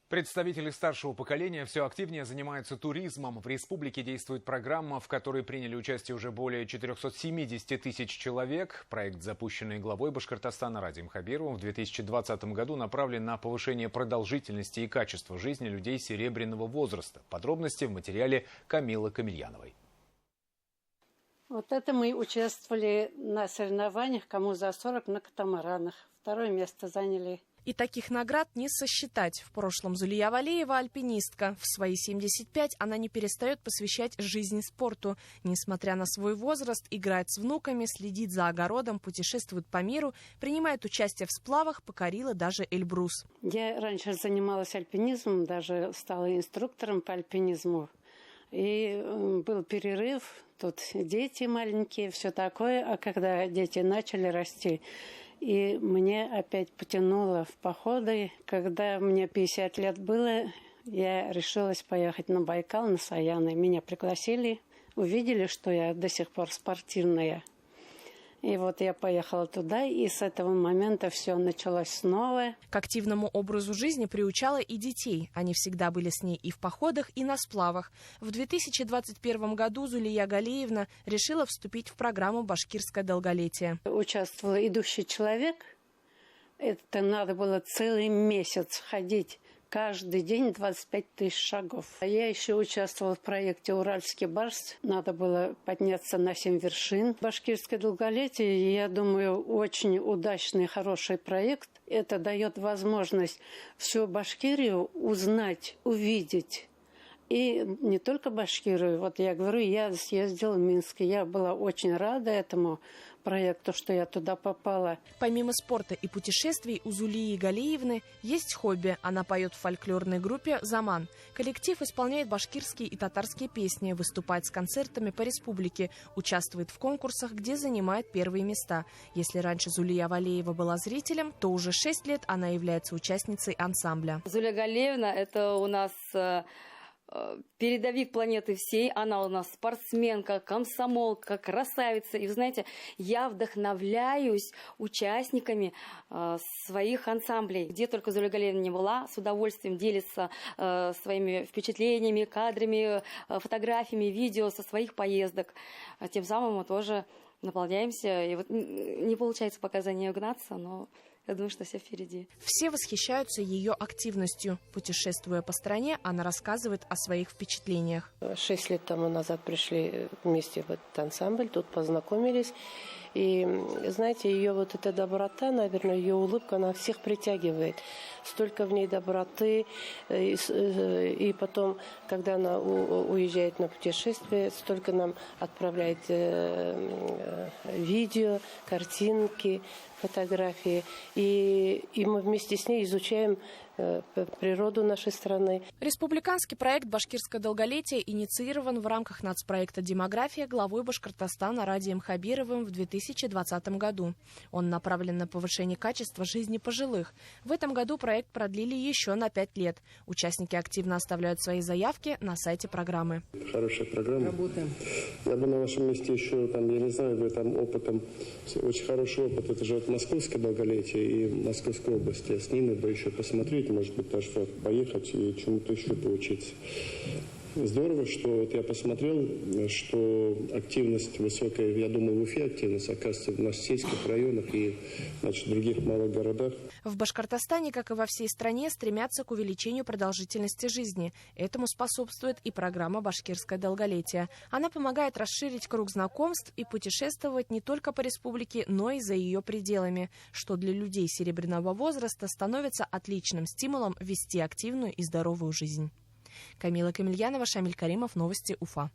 Представители старшего поколения все активнее занимаются туризмом. В республике действует программа, в которой приняли участие уже более 470 тысяч человек. Проект, запущенный главой Башкортостана Радием Хабировым в 2020 году, направлен на повышение продолжительности и качества жизни людей серебряного возраста. Подробности в материале Камилы Камильяновой. Вот это мы участвовали на соревнованиях «Кому за 40» на катамаранах. Второе место заняли. И таких наград не сосчитать. В прошлом Зулия Валеева – альпинистка. В свои 75 она не перестает посвящать жизнь спорту. Несмотря на свой возраст, играет с внуками, следит за огородом, путешествует по миру, принимает участие в сплавах, покорила даже Эльбрус. Я раньше занималась альпинизмом, даже стала инструктором по альпинизму. И был перерыв, тут дети маленькие, все такое. А когда дети начали расти, и мне опять потянуло в походы. Когда мне 50 лет было, я решилась поехать на Байкал, на Саяны. Меня пригласили, увидели, что я до сих пор спортивная. И вот я поехала туда, и с этого момента все началось снова. К активному образу жизни приучала и детей. Они всегда были с ней и в походах, и на сплавах. В 2021 году Зулия Галеевна решила вступить в программу «Башкирское долголетие». Участвовал идущий человек. Это надо было целый месяц ходить. Каждый день 25 тысяч шагов. Я еще участвовала в проекте «Уральский барс». Надо было подняться на 7 вершин. Башкирское долголетие, я думаю, очень удачный, хороший проект. Это дает возможность всю Башкирию узнать, увидеть. И не только Башкирию. Вот я говорю, я съездила в Минск. Я была очень рада этому проекту, что я туда попала. Помимо спорта и путешествий, у Зулии Галеевны есть хобби. Она поет в фольклорной группе «Заман». Коллектив исполняет башкирские и татарские песни, выступает с концертами по республике, участвует в конкурсах, где занимает первые места. Если раньше Зулия Валеева была зрителем, то уже 6 лет она является участницей ансамбля. Зулия Галеевна – это у нас передовик планеты всей. Она у нас спортсменка, комсомолка, красавица. И вы знаете, я вдохновляюсь участниками своих ансамблей. Где только Зулия Галеевна не была, с удовольствием делится своими впечатлениями, кадрами, фотографиями, видео со своих поездок. Тем самым мы тоже наполняемся. И вот не получается пока за ней угнаться, но я думаю, что все впереди. Все восхищаются ее активностью. Путешествуя по стране, она рассказывает о своих впечатлениях. 6 лет тому назад пришли вместе в этот ансамбль, тут познакомились. И, знаете, ее вот эта доброта, наверное, ее улыбка, она всех притягивает. Столько в ней доброты. И потом, когда она уезжает на путешествие, столько нам отправляет видео, картинки, фотографии. И мы вместе с ней изучаем природу нашей страны. Республиканский проект «Башкирское долголетие» инициирован в рамках нацпроекта «Демография» главой Башкортостана Радием Хабировым в 2020 году. Он направлен на повышение качества жизни пожилых. В этом году проект продлили еще на 5 лет. Участники активно оставляют свои заявки на сайте программы. Хорошая программа. Работаем. Я бы на вашем месте еще, я не знаю, вы там опытом, очень хороший опыт. Это же вот московское долголетие и Московской области. С ними бы еще посмотреть, может быть, даже поехать и чему-то еще поучиться. Здорово, что вот я посмотрел, что активность высокая, я думаю, в Уфе активность, оказывается, в наших сельских районах и, значит, в других малых городах. В Башкортостане, как и во всей стране, стремятся к увеличению продолжительности жизни. Этому способствует и программа «Башкирское долголетие». Она помогает расширить круг знакомств и путешествовать не только по республике, но и за ее пределами, что для людей серебряного возраста становится отличным стимулом вести активную и здоровую жизнь. Камила Камильянова, Шамиль Каримов, новости Уфа.